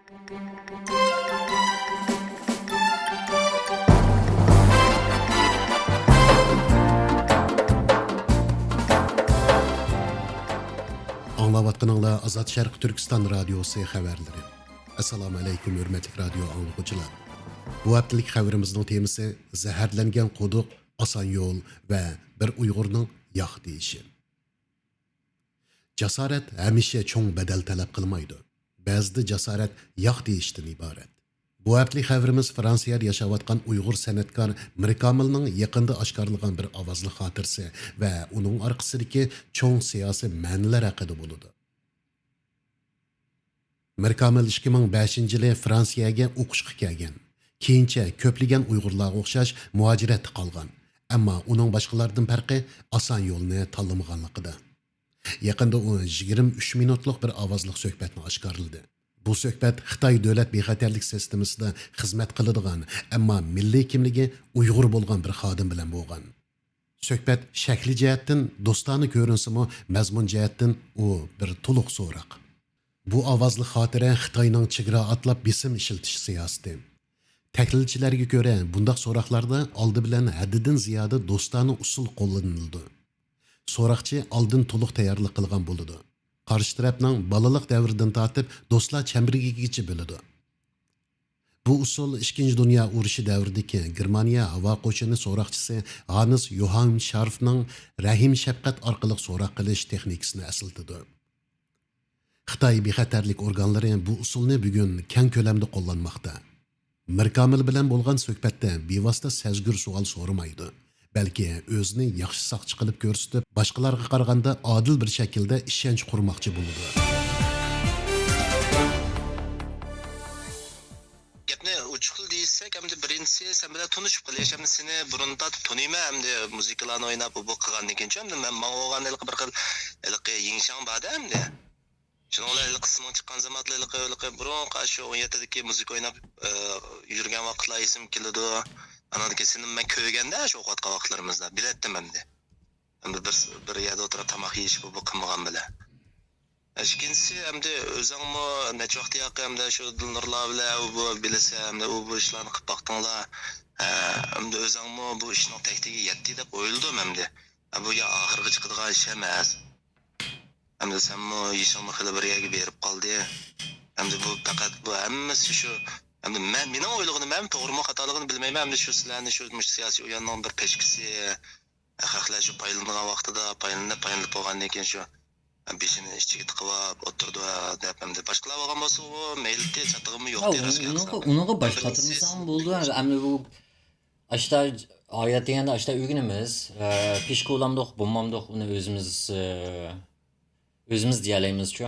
Anlavatqanыңlar Azad Şərq Türkistan radiosu xəbərləri. Assalamu alaykum hörmətli radio anlıqçılar. Bu haftalik xəbərimizin temisi zəhərlənən quduq, asan yol və bir Uyğurning yaq deyişi. Jasorat həmişə çoğ bədəl tələb qılmaydı. Bəzida jasorat yaq deyishdən ibarət. Bu haftalik xəbərimiz Fransiyada yaşayotgan Uyğur sənətkar Mirkamilning yaqında oshkorlagan bir ovozli xotirasi və uning orqasidagi çoğ siyosiy ma'nolar haqida bo'ladi. Mirkamil 2005-yili Fransiyaga o'qishga kelgan. Keyincha ko'plagan Uyg'urlarga o'xshash muhojiratda qolgan. Ammo uning boshqalardan farqi oson yo'lni tanlamaganligida. Yaqinda u 23 minutlik bir ovozli suhbatni oshkorladi. Bu suhbat Xitoy davlat bexatarlik sistemasida xizmat qiladigan, ammo milliy kimligi Uyg'ur bo'lgan bir xodim bilan bo'lgan. Suhbat shakli jihatdan do'stona ko'rinsimi, mazmun jihatdan u bir to'liq so'roq. Bu ovozli xotira Xitoyning chegara atlab besim ishiltish siyosati. Tahlilchilarga ko'ra, bunday so'roqlarda oldi bilan haddidan ziyoda do'stona usul qo'llanildi. So'roqchi oldin to'liq tayyorlik qilgan bo'ladi. Qarshi tarafning balaliq davridan tortib do'stlar chambirigacha bo'ladi. Bu usul 2. Dünya urushi davridagi Germaniya havo qo'shini so'roqchisi Hans Johann Scharfning rahim shafqat orqali so'roq qilish texnikasini asıltidi. Xitoy bexatarlik organlari bu usulni bugun keng ko'lamda qo'llanmoqda. Mirkamil bilan bo'lgan suhbatda bevosita sezgur savol so'ramaydi. Balki o'zini yaxshi saqchi qilib ko'rsatib, boshqalarga qaraganda adil bir shaklda ishonch qurmoqchi bo'ladi. Gapni uçqil deysek, hamda birinchisi sen bilan tanishib qilish, hamda seni burundan taniyman, hamda musiqalarni o'ynab bu qilgandan keyin hamda men ma'nogan bir xil yingshang bada hamda. Shuningdek qismi chiqqan zamonlarda burun qarshi 17dagi musiqa o'ynab yurgan vaqtlar esim keladi. Anadaki senin ben köygende şu okutqa vaqtlarimizda biletdim hamda. Hamda bir yerda o'tirib tamoq yeyish bu qilmagan bile. İkincisi hamda o'zingmi necha vaqt yoqi hamda shu Dilnurlar bilan bu bilsa hamda bu ishlarni qilib baqdinglar. Hamda o'zingmi bu ishning taktiga yetdi deb o'yladim hamda. Bu ya oxirgi chiqadigan ish emas. Hamda senmi ishingni xili bir yerga berib qoldi. Hamda bu faqat bu hammasi shu hamda mening o'ylig'ini men to'g'rimi xatoligini bilmayman. Hamda shu sizlarni shu siyosiy o'yinning bir peshkisi xalqlar shu paylangan vaqtida paylanib bo'lgandan keyin shu beshini ichiga tiqib o'tirdi deb hamda boshqalar bo'lgan bo'lsa u mayli chatig'imi yo'q deydi. Unaqa boshqatirmasam bo'ldi. Hamda bu ashta oyat deganda ashta o'rganamiz. Peshka olamdiq, bo'lmamdiq uni o'zimiz deyalaymiz-ku.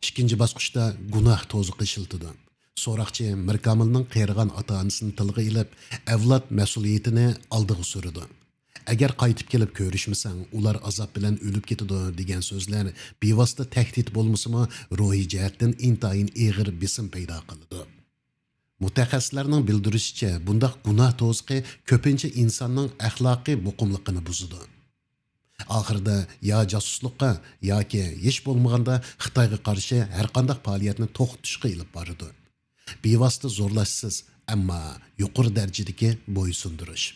Ikkinchi bosqichda gunoh to'ziqi ishiltidi. So'roqchi Mirkamilning qiyirgan ota-onasini tilga ilib, avlod mas'uliyatini oldiga surdi. Agar qaytib kelib ko'rishmasang, ular azob bilan o'lib ketadi degan so'zlar bevosita tahdid bo'lmasimi, ruhiy jihatdan intayin og'ir besim paydo qildi. Mutaxassislarning bildirishicha, bunday gunoh to'ziqi ko'pincha insonning axloqiy muqimligini buzadi. Oxirida ya josuslikqa yoki hech bo'lmaganda Xitoyga qarshi har qanday faoliyatni to'xtatishga ilib boradi. Bevosita zo'rlashsiz, ammo yuqori darajadagi bo'ysundirish.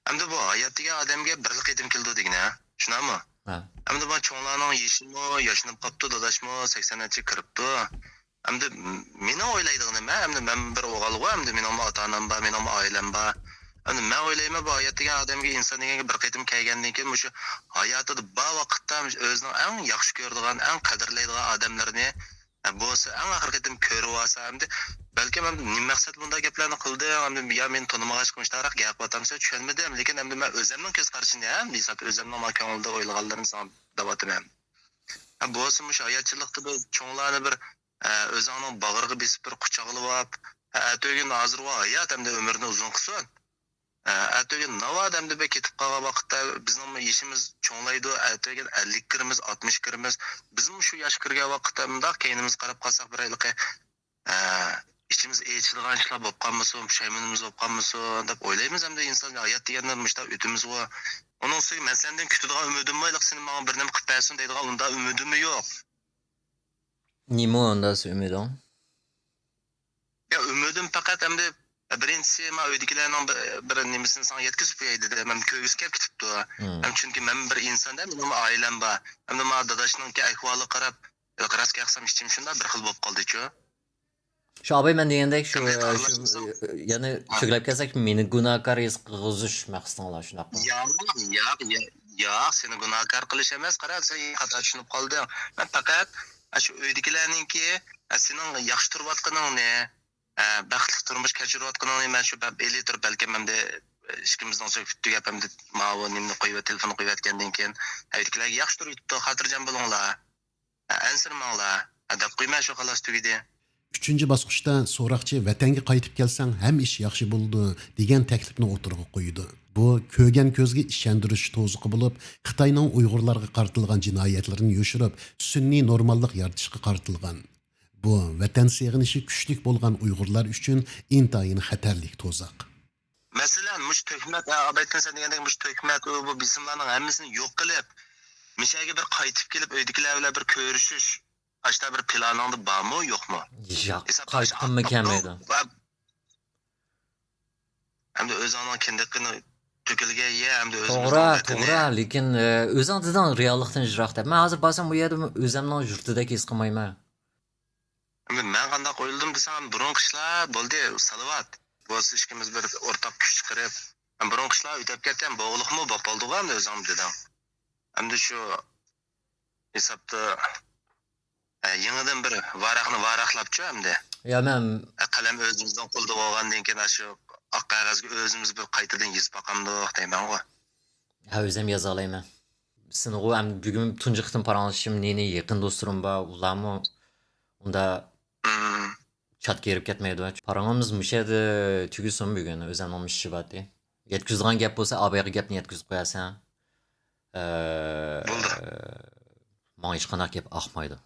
Hamda bu hayot degan odamga birlik etim keldi degna. Shunami? Ha. Hamda bu cho'nglarning yeshimi, yashinib qopti, dadashmi 80-chi kiribdi. Hamda meni o'ylaydig'im nima? Hamda men bir o'g'il va hamda mening ota-onam bor, mening oilam bor. Hamda men o'ylayman bu hayot degan odamga inson degan bir qitim kelgandan keyin shu hayotida bu vaqtda o'zining eng yaxshi ko'radigan, eng qadrlaydigan odamlarni bo'lsa eng oxirgi qitim ko'rib olsa hamda balki men nima maqsad bunday gaplarni qildi, hamda ya men tanimag'ach qilishdaroq gap atamsa tushunmadim, lekin hamda men o'zimning ko'z qarashini ham, desat o'zimning ko'ngilda o'ylaganlarimni sana da'vatim. Bo'lsa shu hayotchilikda bir cho'nglarni bir o'zining bag'riga besib bir quchoqlab olib, atogin hozir va hayot hamda umrni uzun qilsin. Atogin navad hamda be ketib qolgan vaqtda bizning yeshimiz cho'nglaydi, atogin 50 kirimiz, 60 kirimiz, bizim shu yosh kirgan vaqtda bundoq keynimiz qarab qolsak bir ayliq içimiz eğitilgan işler bo'lib qolmasin, pushaymonimiz bo'lib qolmasin deb o'ylaymiz. Hamda inson hayot deganda mushta o'timiz va onun ustiga men sendan kutadigan umidim yo'q, seni menga bir nima qilib bersin deydigan unda umidim yo'q. Nima unda umiding? ümidim fakat hem de birinchisi ma uydagilarning bir nimasini sana yetkazib qo'yay dedi. Men ko'ngilga kelib ketibdi. Hem chunki men bir insonda, mening oilam bor. Hem de ma dadashning ahvoli qarab, qarasga yaqsam ichim shunda bir xil bo'lib qoldi-ku. Şu abay ben degandek şu yani söylep kelsak meni gunohkor his qilg'izish maqsadinglar shunaqa. Yo'q, seni gunohkor qilish emas, qara, sen xato tushunib qolding. Men faqat shu uydagilarningki, sening yaxshi turayotganingni, baxtli turmush kechirayotganingni men shu elitir balki menda ishimizdan so'kibdi gapimda ma'vo nimni qo'yib telefon qo'yayotgandan keyin uydagilarga yaxshi turibdi, xotirjam bo'linglar. Ansirmanglar. Deb qo'ymay shu xolos tugidi. Üçüncü basqıçta so'roqchi vatanga qaytib kelsang ham ish yaxshi bo'ldi degan taklifni o'tirg'a qo'ydi. Bu ko'rgan ko'zga ishondirish to'ziqi bo'lib, Xitoyning Uyg'urlarga qartilgan jinoyatlarini yoshirib, sunniy normallik yaratishga qartilgan. Bu vatan sevginishi kuchlik bo'lgan Uyg'urlar uchun intayin xatarlik to'ziq. Masalan, mush tuhmat, abaytdan sen degandek mush tuhmat bu bismlarning hammasini yo'q qilib, mishaga bir qaytib kelib uydagilar bilan bir ko'rishish Aşta bir planında var mı yok mu? Yo'q, qaytib kelmaydi. Hem de öz ana kendini tökülge ye hem de öz To'g'ri, lekin o'zingizdan reallikdan jiroqda. Men hozir borsam bu yerda o'zimning yurtidek his qilmayman. Men qanday qo'yildim desam, burun qishlar bo'ldi, salavat. Bu ishimiz bir o'rtaq kuch chiqarib, burun qishlar o'tib ketgan bo'g'liqmi bo'ldi-ku ham o'zim dedim. Hamda shu hesabda yangidan bir varaqlabchi hamda. Ya men qalam o'zimizdan qo'lda olgandan keyin shu oq qog'ozga o'zimiz bir qaytadan yozib boqamdiq deyman-ku. Ha, o'zim yoza olmayman. Seni u ham bugun tunji qitim paranglashim neni yaqin do'stlarim bor, ularmi unda chat kelib ketmaydi. Parangimiz mushadi tugusin bugun o'zimning ishi bor-da. Yetkazgan gap bo'lsa, abayga gapni yetkazib qo'yasan. Bo'ldi. Menga hech qanday gap oqmaydi.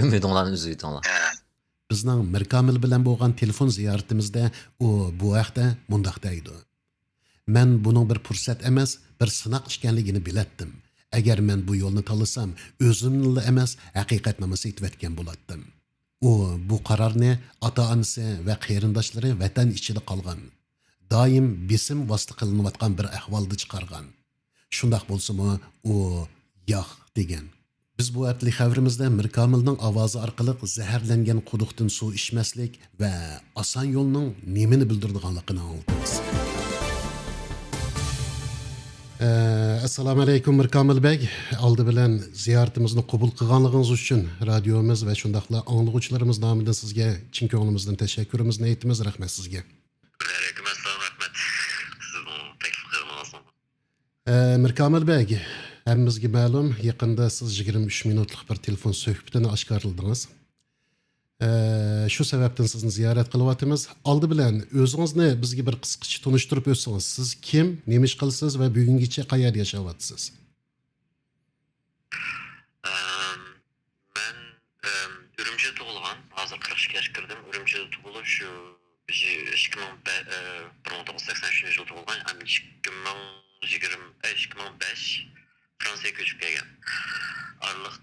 Ümidinglarni uzaytinglar. Bizning Mirkamil bilan bo'lgan telefon ziyoratimizda u bu haqda mundaq deydi. Men buning bir fursat emas, bir sinoq ekanligini bilatdim. Agar men bu yo'lni tanlasam, o'zimni emas, haqiqatni aytayotgan bo'lardim. U bu qarorni ota-onasi va qarindoshlari vatan ichida qolgan, doim besim vosita qilinayotgan bir ahvolda chiqargan. Shundoq bo'lsa-mu, u yo'q degan. Biz bu haftalik xabarimizda Mirkamilning ovozi orqali zaharlangan quduqdan suv ichmaslik va oson yo'lning nimani bildirganligini anglitamiz. Assalomu alaykum Mirkamil bey. Oldi bilan ziyoratimizni qabul qilganligingiz uchun radiomiz va shundaqla anglag'uvchilarimiz nomidan sizga chin ko'nglimizdan tashakkurimizni aytamiz. Rahmat sizga. Alaykum assalom, rahmat. Sizning takliflaringiz. Mirkamil bey, hammamizga ma'lum, yaqinda siz 23 minutlik bir telefon suhbatini oshkorladingiz. Shu sababdan sizni ziyorat qilyapmiz. Oldi bilan o'zingizni bizga bir qisqacha tunishtirib o'tsangiz, siz kim, nima ish qilasiz va bugungacha qayerda yashayapsiz? Men Ürümçide tug'ilgan, hozir 42 yoshga kirdim. Ürümçide tug'ilib shu 1983 yilda tug'ilgan, 2005 Fransiyaga ko'chib kelgan. Araliq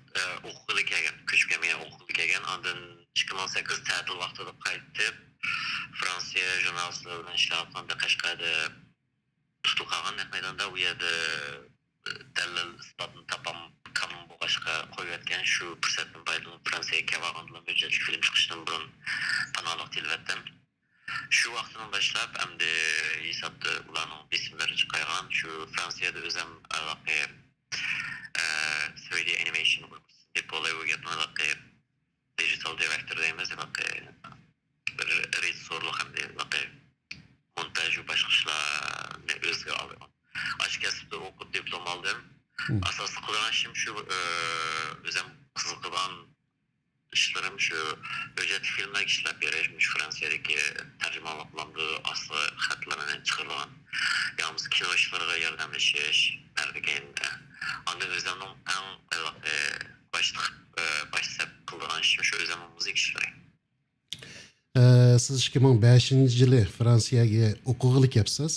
o'qishga kelgan, ko'chib kelmagan, o'qishga kelgan. Ondan 2008 ta'til vaqtida qaytib, Fransiya jurnalistlari bilan ishlayotgan Qashqarda tutilib qolgan maydonda u yerda dalil isbotini topam kam bo'g'ashqa qo'yayotgan shu fursatdan foydalanib Fransiyaga kelgan mo'jizaviy film chiqishidan burun panohlik tilvatdim. Shu vaqtdan boshlab endi hisobda ularning ismlari chiqqan. Shu Fransiyada o'zim aloqa Swedish Animation deb bo'layotgan digital director deymiz, bir rejissyorlik hamda montaj va boshqa ishlarni o'zga olgan. Ashkasibda o'qib diplom oldim. Asosiy qilgan ishim shu o'zim qiziqgan ishlarim shu hujjat filmlar ishlab berish, Fransiyadagi tarjimonlarni asli xatlarni chiqargan. Yalnız kino ishlariga yordamlashish, nardiganda. Ondan o'zimning eng başlab qilgan ishim shu o'zimning muzik ishlari. Siz 2005-yili Fransiyaga o'qig'ili kelibsiz.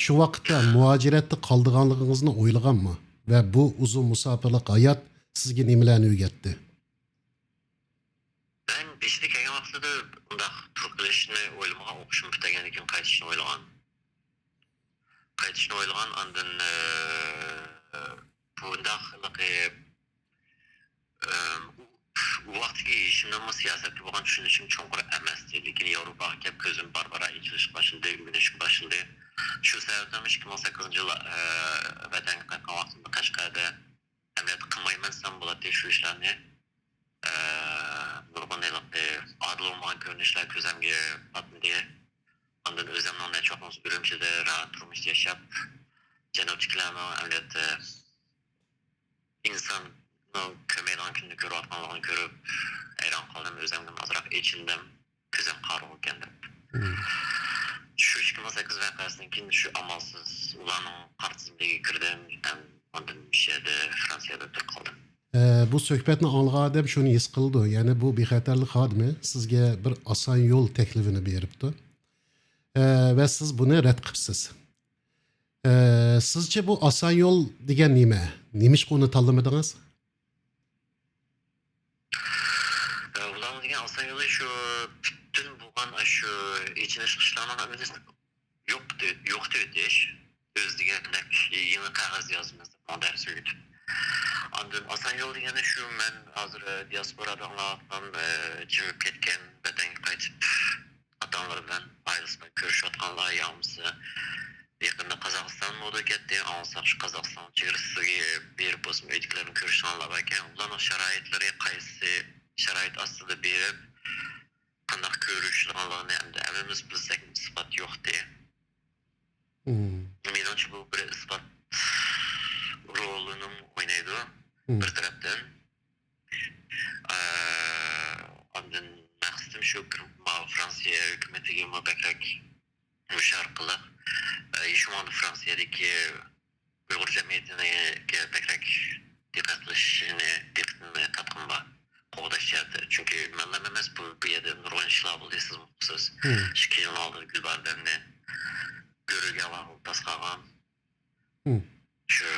Shu vaqtda muhojiratda qoldiganligingizni o'ylaganmi? Va bu uzun musofirlik hayot sizga nimalarni o'rgatdi? Ben beşikte kelgan vaqtida undaq turk qilishni o'ylamagan, o'qishim bitagandan keyin qaytishni o'ylagan. Ondan bundaq u vaqtki ishimdan siyosatga bo'lgan tushunishim cho'nqur emasdi, lekin Yevropaga kelib ko'zim barbara ichilish boshladi, o'rganishim boshladi. Shu sababdan 2008 yil vatanga qaytgan vaqtimda Qashqarda amaliyot qilmayman desam bo'ladi shu ishlarni. Nurg'unaylik adil olmagan ko'rinishlar ko'zimga batmadi. Ondan o'zimning nechoqimiz Urumchida rahat turmush yashab, janobchilarning amaliyot inson kömeylan kunni ko'rayotganligini ko'rib, hayron qoldim, o'zimga ozroq echindim, ko'zim qarib ekan deb. Shu 2008 voqeasidan keyin shu amalsiz ularning qarshisiligiga kirdim, ondan ishada Fransiyada turib qoldim. Bu suhbatni anglagan odam shuni his qildi. Ya'ni bu bexatarlik xodimi sizga bir oson yo'l taklifini beribdi. Va siz buni rad qilibsiz. Sizcha bu oson yo'l degan nima? Nima uni tanlamadingiz? Ularning degan oson yo'li shu butun bo'lgan shu ichinish qishlarning hammasi yo'q deb o'z degandek yangi qog'oz yozmasiz model söyledi. Ondan oson yo'l degani shu men hozir diasporada anlayotgan chimib ketgan vatanga qaytib ota-onalar bilan oilasi bilan ko'rishayotganlar yomisi yaqinda Qozog'iston moda ketdi, ansaq shu Qozog'iston chegarasiga berib bo'lsin uydiklarini ko'rishganlar ekan. Ularning sharoitlari qaysi sharoit ostida berib qanday ko'rishganlarni hamda hammamiz bilsak isbot yo'qdi. Menimcha bu bir isbot rolini o'ynaydi bir tarafdan. Ondan maqsadim shu Fransiya hukumatiga mabakrak musharqilib şu anda Fransiyadagi Uyg'ur jamiyatiga bakrak diqqat qilishini diqqatni tatqinba qo'g'dashyapti. Chunki manlar emas bu yerda nurg'un ishlar bo'ldi, siz muqsiz. Shikil oldi Gulbardanni ko'rgan va tasqagan. Shu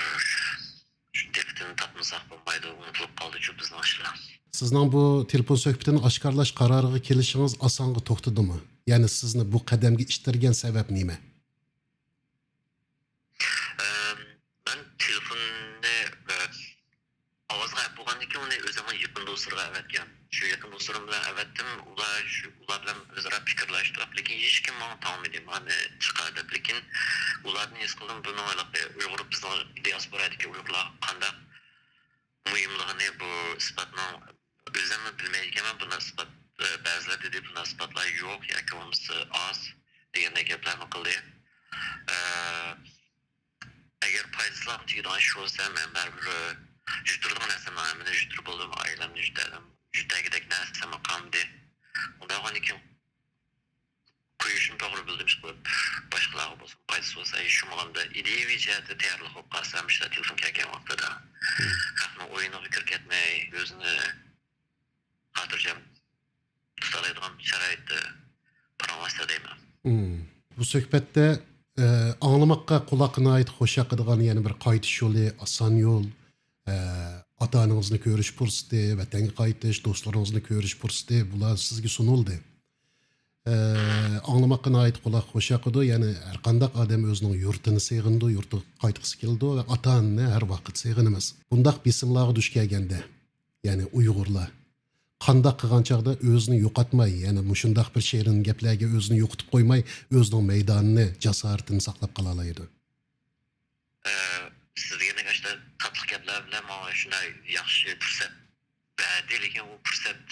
diqqatni tatmasak bo'lmaydi, unutilib qoldi shu bizning ishlar. Sizning bu telefon suhbatini oshkorlash qaroriga kelishingiz osonga to'xtadimi? Ya'ni sizni bu qadamga ishtirgan sabab nima? Ben telefonni ovozga bo'lgandan keyin uni o'zimning yaqin do'stlarga avatgan. Shu yaqin do'stlarim bilan avatdim, ular bilan o'zaro fikrlashdik, lekin hech kim menga ta'minladi, meni chiqardi. Lekin ularni his qildim, buni Uyg'ur bizning diasporadagi Uyg'urlar qanday muhimligini bu isbotning o'zimni bilmaydiganman, buni isbot ba'zilar dedi buni isbotlar yo'q yoki bo'lmasa oz degan gaplarni qildi. Agar paytlar tug'dan shu bo'lsa, men baribir juturgan narsamni jutur bo'ldim, oilamni jutadim, jutagidek narsam qoldi. Undan keyin qo'yishim to'g'ri bildim, qilib boshqalarga bo'lsin, qaysi bo'lsa, shu manda ideaviy jihatda tayyorlik qilib qolsam, ishlar telefon kelgan vaqtida xalqning o'yiniga kirib ketmay, o'zini xotirjam tutadigan sharoitda paramasa deyman. Bu suhbatda anglamoqqa quloqni ayt xo'sh qiladigan yana bir qaytish yo'li, oson yo'l, ota-onangizni ko'rish fursati, vatanga qaytish, do'stlaringizni ko'rish fursati bular sizga sunildi. Anglamoqqa ayt quloq xo'sh qildi, ya'ni har qanday odam o'zining yurtini sevindi, yurtiga qaytgisi keldi va ota-onani har vaqt sevganimiz. Bundaq besimlarga duch kelganda, ya'ni Uyg'urlar qanday qilgan chog'da o'zini yo'qotmay, ya'ni mushundaq bir she'rin gaplarga o'zini yo'qotib qo'ymay, o'zining maydonini, jasoratini saqlab qola oladi. Sizga naqashda tatlı gaplar bilan mana shunday yaxshi fursat berdi, lekin u fursat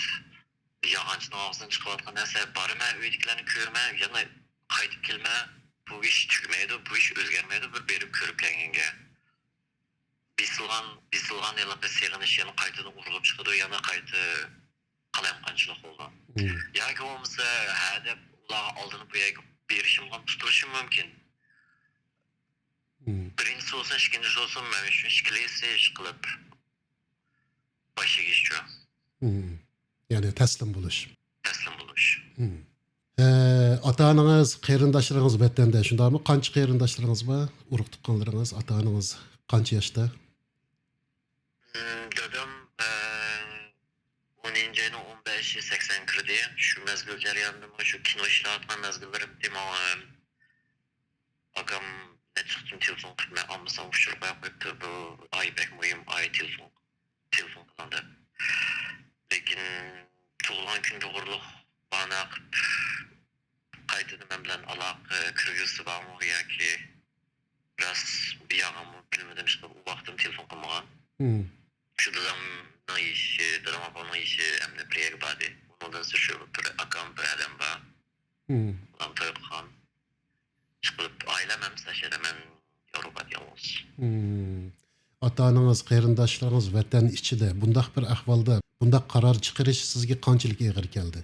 yog'ochning og'zidan chiqayotgan narsa borma, uydagilarni ko'rma, yana qaytib kelma, bu ish tugmaydi, bu ish o'zgarmaydi, bir berib ko'rib kelganga. Bisilgan yillarda seg'inish yana qaytadan urg'ib chiqadi, yana qayta qalamqanchilik bo'ldi. Yoki bo'lmasa, hada ular oldini bu yerga berishim ham tutilishim mumkin. Birinchisi olsun, ikinci olsun, ben şu şikilesi iş kılıp başa geçiyor. Yani teslim buluş. Teslim buluş. Ata-ananız, qeyrindaşlarınız vatanda shundaymi? Qancha qeyrindaşlarınız var? Urug' tuqqanlaringiz, ata-ananız qancha yoshda? Dadam 10. ayının 15'i 80 kirdi. Şu şu mezgil jarayonida şu kino ishlayotgan mezgillarimda akam ne çıktım telefon qilib almasam uçurib qo'yibdi. Bu Aybek muhim telefon qildi. Lekin tug'ilgan kun to'g'riliq bana qaytadan men bilan aloqa kirgizib bormi yoki biraz bir yağımı bilmedim işte bu vaktim telefon qilmagan. Şu dadamning ishi, dadam opamning ishi hamda bir yer bor. Undan so'ng shu bir akam bir adam bor. Ular to'y qilgan. Chiqib oilam ham sashada men Yevropada yolg'iz. Ata-ananız, qarindoshlarınız vatan ichida bundaq bir ahvolda bundaq qaror chiqarish sizga qanchalik og'ir keldi?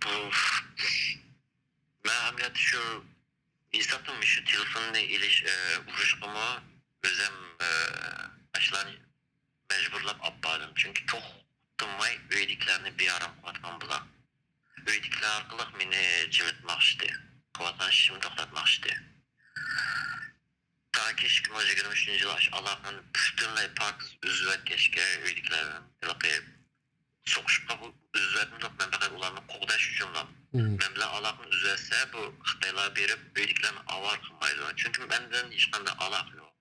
Bu ben ameliyatı şu İnsafım şu telefonla uğraşmama özüm aşılan mecburlap appadım. Çünkü çok tutmay öydüklerini bir aram kuvatkan bula. Öydükler arkalık beni cimitmakştı. Kuvatan şişimi toklatmakştı. Ta ki 2023 yıl Allah'ın bütünlüğü parkız üzüvet keşke öydüklerin. Soğuşup bu üzüvetim yok. Ben fakat ulanma koğdaş ucumlam. Ben bilen alakın üzülse bu Xitaylar berip öydüklerini avar kılmaydı. Çünkü benden hiç kanda alak yok.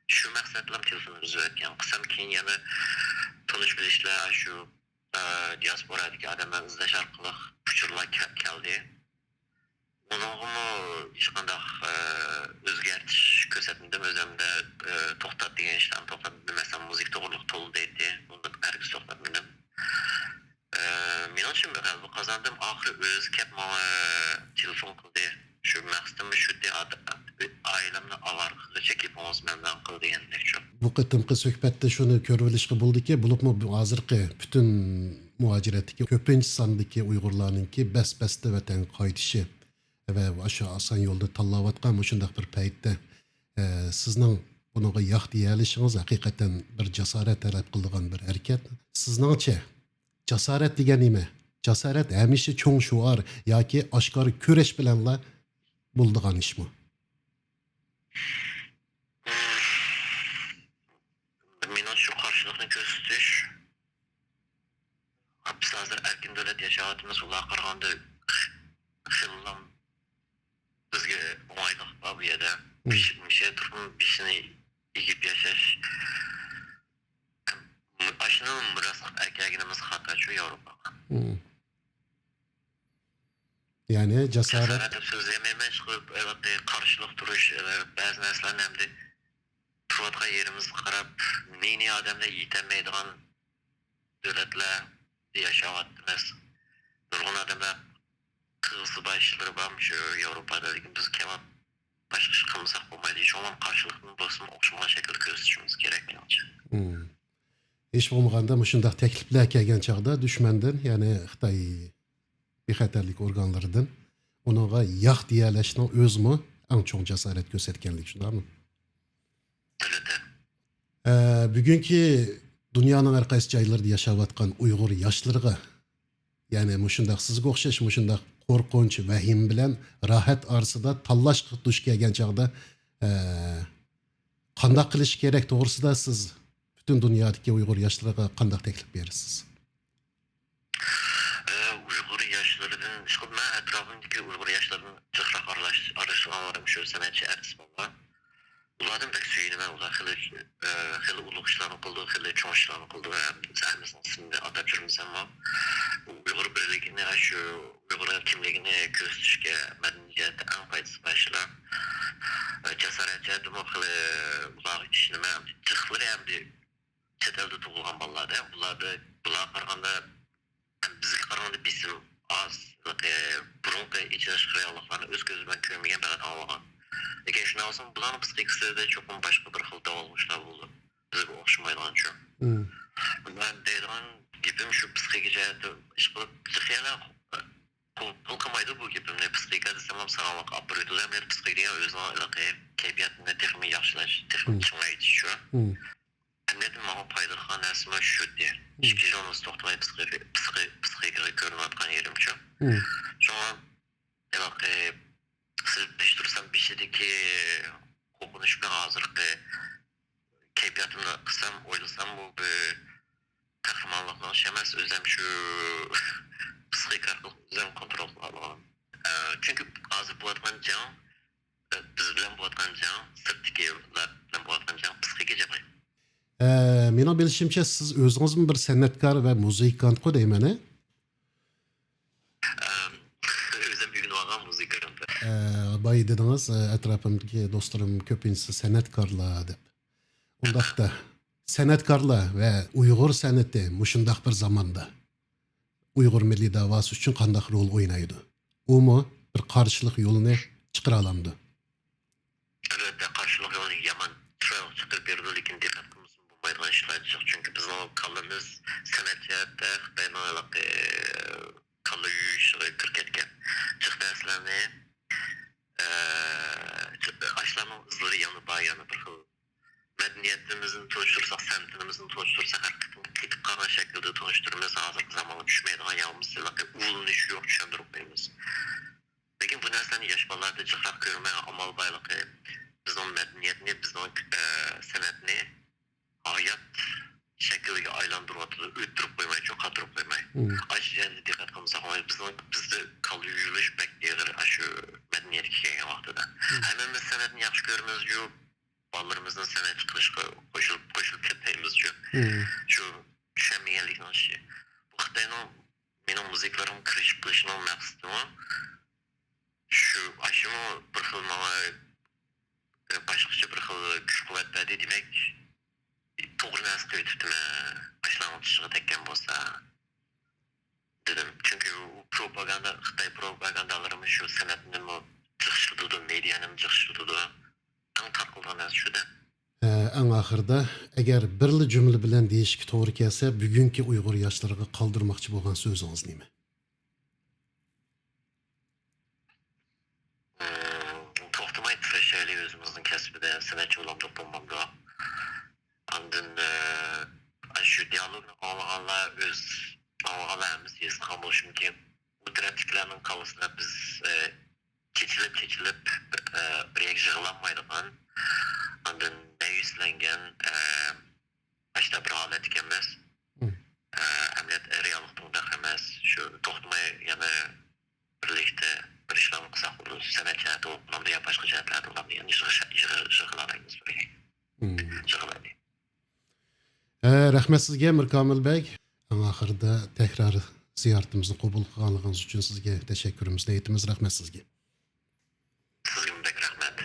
Şu məqsədləm telefonu üzüvetken. Kısam keyin yana tanış bilişler şu diasporadaki adamlar izleş arkalık uçurlar geldi. Onunla hiç kanda özgertiş kösetmedim. Özümde toxtat degen işlerini toxtatmadım. Mesela müzik doğruluk tolu deydi. Bunu herkes toxtatmadım. Men uchun bu qazandim oxiri o'zi kelib menga telefon qildi. Shu maqsadim shu ailemni avarqiga chekib olmasman qil degandek. Bu qitimqi suhbatda shuni ko'rib olishga bo'ldiki, bo'libmi bu hozirgi butun muhojiratdagi ko'pinchi sondagi Uyg'urlarninki bas-basda vatan qaytishi va o'sha oson yo'lda tanlayotgan shunday bir paytda sizning bunga yo'q deya olishingiz haqiqatan bir jasorat talab qiladigan bir harakat. Sizningcha jasorat degan nima? Jasorat hamisha cho'ng shuar yoki oshkor kurash bilanla bo'ladigan ishmi? Men şu karşılıklı gösteriş. Biz hazır erkin devlet yaşayatımız ular qaraganda xillam bizga omayliq bor bu yerda. Bir şey turib bishini egib yashash. Aşının biraz erkekliğimiz hatta şu Avrupa'da. Yani jasorat Cesaret sözlememen çıkıp evet karşılık duruş bazı neslerin hem de tuvatga yerimiz qarab neyni adamda yetemeydiğen devletler yaşavatımız. Nurgun adamlar kızı başları varmış şu Avrupa'da dedim biz kebap başka iş kılmasak olmaydı. Hiç olmam karşılıklı basın okşamalı şekilde göstermemiz gerekmiyor. hech bo'lmaganda shunday takliflar kelgan chog'da dushmandan ya'ni Xitoy bexatarlik organlaridan unaga yo'q deyalashning o'zimi eng cho'ng jasorat ko'rsatganlik shundaymi? Bugungi dunyoning har qaysi joylarida yashayotgan Uyg'ur yoshlariga ya'ni shunday sizga o'xshash shunday qo'rqinch vahim bilan rohat orasida tanlash duch kelgan chog'da qanday qilish kerak to'g'risida siz bütün dünyadaki Uygur yaşlılara qanday teklif berisiz? Uygur yaşlarının, işte ben etrafındaki Uygur yaşlarının çıkrak araştırmalarım şu sanatçı artist var. Ulardan pek söyleyemem. Ular hili uluk işlerini kıldı, hili çoğun işlerini kıldı ve sahnemizin ismini adaptörümüz ama Uygur birliğini, şu Uygur'un kimliğini gösterişke medeniyeti en faydası başlar. Cesaretçi adım o hili ular işini çıkları hem de çetelde tuğulgan ballarda. Bular qaraganda bizga qaraganda bizim az burunqi içine reallıqlarni öz gözümen görmegen faqat anlagan. Eğer şunu alsam bularning psixikasida cho'qim boshqa bir xil davolg'ishlar bo'ldi. Bizga o'xshamaydigan shu. Ben deydigan gapim shu psixika jihati ish qilib psixiyani qilmaydi bu gapimni. Psixika desam ham sog'liq olib beradi. Ular psixika degan o'zining kayfiyatini texnik yaxshilash, texnik kengaytirish shu. Emniyetin bana paydalı nesime şu diye. İki jonumuz toxtamay psixikaga ko'rinayotgan yerim şu. Şu an siz değiştirirsem bir şeydeki kokunuş ben hazırlıklı keyfiyatımla kısam oylasam bu qahramonlikni ish emas, o'zim shu psixik o'zim kontrol qila olaman. Chunki hozir bo'layotgan jang, biz bilan bo'layotgan jang, sirtdagilar bilan bo'layotgan jang psixika jang. Mening bilishimcha siz o'zingizmi bir san'atkor va muzikant-ku deyman-a? O'zim uygunib olgan muzikant. Boya dedingiz, atrofimdagi do'stlarim ko'pincha san'atkorlar deb. Undaqda san'atkorlar va Uyg'ur san'ati mushundaq bir zamonda Uyg'ur milliy davosi uchun qanday rol o'ynaydi? Umi bir qarshilik yo'lini chiqara olamdi. Albatta qarshilik yo'lini yomon trail chiqarib berdi, lekin diqqat qilmasin bo'lmaydigan ishlar chiq. Chunki bizning kallamiz san'at jihatda Xitoyning kalla yuyishga kirib ketgan. Chiq darslarni ashlarning izlari yana bayani bir xil madaniyatimizni to'shtirsak, san'atimizni to'shtirsak, haqiqatan ketib qolgan shaklda to'shtiramiz. Hozirgi zamonga tushmaydigan yolmizlik, ulanish yo'q, tushuntirib qo'yamiz. Lekin bu narsani yosh bolalarda jiqlab ko'rmay, amal bayligi bizning madaniyatni, bizning san'atni hayot shakliga aylantirib o'ttirib qo'ymay, cho'qatirib qo'ymay. Ashyanni diqqat qilmasak, bizda qalbi yurish bakteriyalar shu madaniyatga kelgan vaqtida. Hammamiz san'atni yaxshi ko'ramiz-ku, bolalarimizni san'at qilishga qo'shilib ketmaymiz-ku. Shu tushunmaganlikning ishi. Bu Xitoyning mening musiklarim kirishib qilishning maqsadi shu ashimo bir xil menga boshqacha bir xil kuch-quvvat berdi demak, to'g'ri narsa qilibdimi, boshlang'ichga tekkan bo'lsa dedim. Chunki propaganda, Xitoy propagandalarimiz shu san'atni chiqishdi, mediani chiqishdi. Eng tarqalgan narsa shuda. Eng oxirida agar birli jumla bilan deyishga to'g'ri kelsa, bugungi Uyg'ur yoshlariga qoldirmoqchi bo'lgan so'zingiz nima? To'xtamay tirishaylik o'zimizning kasbida, san'atchi bo'lib bo'lmamda. Ondan shu dialogni olganlar o'z olganlarimiz his qilgan bo'lishi mumkin. Bu tarafliklarning qolishida biz chechilib bir yig'lanmaydigan, ondan ma'yuslangan başta bir holat emas. Amaliyot reallikda emas. Shu to'xtamay yana birlikda bir ishlarni qilsak, san'at jihati o'qimda ya boshqa jihatlarda ularni yana yig'lanamiz. Rahmat sizga Mirkomil bek. Eng oxirida tekrar ziyoratimizni qabul qilganligingiz uchun sizga tashakkurimizni aytamiz. Rahmat sizga. Sizga rahmat.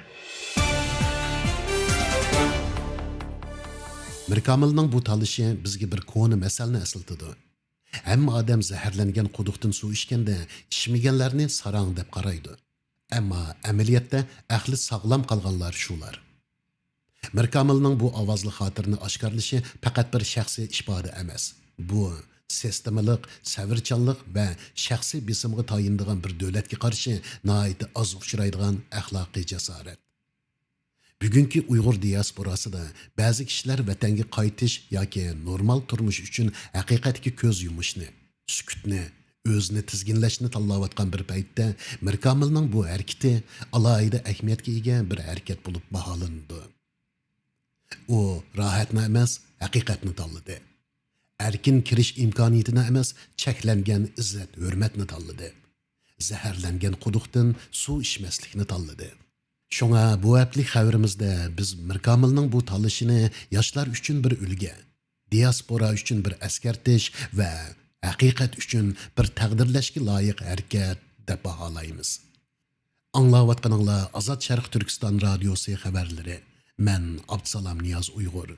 Mirkomilning bu talishi bizga bir koni masalani eslatadi. Hamma odam zaharlangan quduqdan suv ichganda ichmaganlarni sarang deb qaraydi. Ammo amaliyotda ahli sog'lom qolganlar shular. Mirkomilning bu ovozli xotirni oshkorlashi faqat bir shaxsiy ifoda emas. Bu sistemalik, savirchanlik va shaxsiy bisimga tayindigan bir davlatga qarshi nihoyat oz uchraydigan axloqiy jasorat. Bugungi Uyg'ur diasporasida ba'zi kishilar vatanga qaytish yoki normal turmush uchun haqiqatga ko'z yumishni, sukutni, o'zini tizginlashni tanlayotgan bir paytda Mirkomilning bu harakati alohida ahamiyatga ega bir harakat bo'lib baholandi. U rohatni emas, haqiqatni tanladi. Erkin kirish imkoniyatini emas, cheklangan izzat, hurmatni tanladi. Zaharlangan quduqdan suv ichmaslikni tanladi. Şoňa bu haftalyk xabarimizda biz Mirkomilning bu tanlashini yoshlar uchun bir ulgu, diaspora uchun bir eskartish va haqiqat uchun bir taqdirlashga loyiq harakat deb baholaymiz. Anglayotganinglar Azad Sharq Turkiston radiosi xabarlari. Men Abdusalom Niyoz Uyg'ur.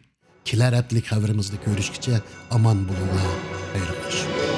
Kelar haftalik xabarimizda ko'rishguncha omon bo'linglar. Xayr-xo'sh.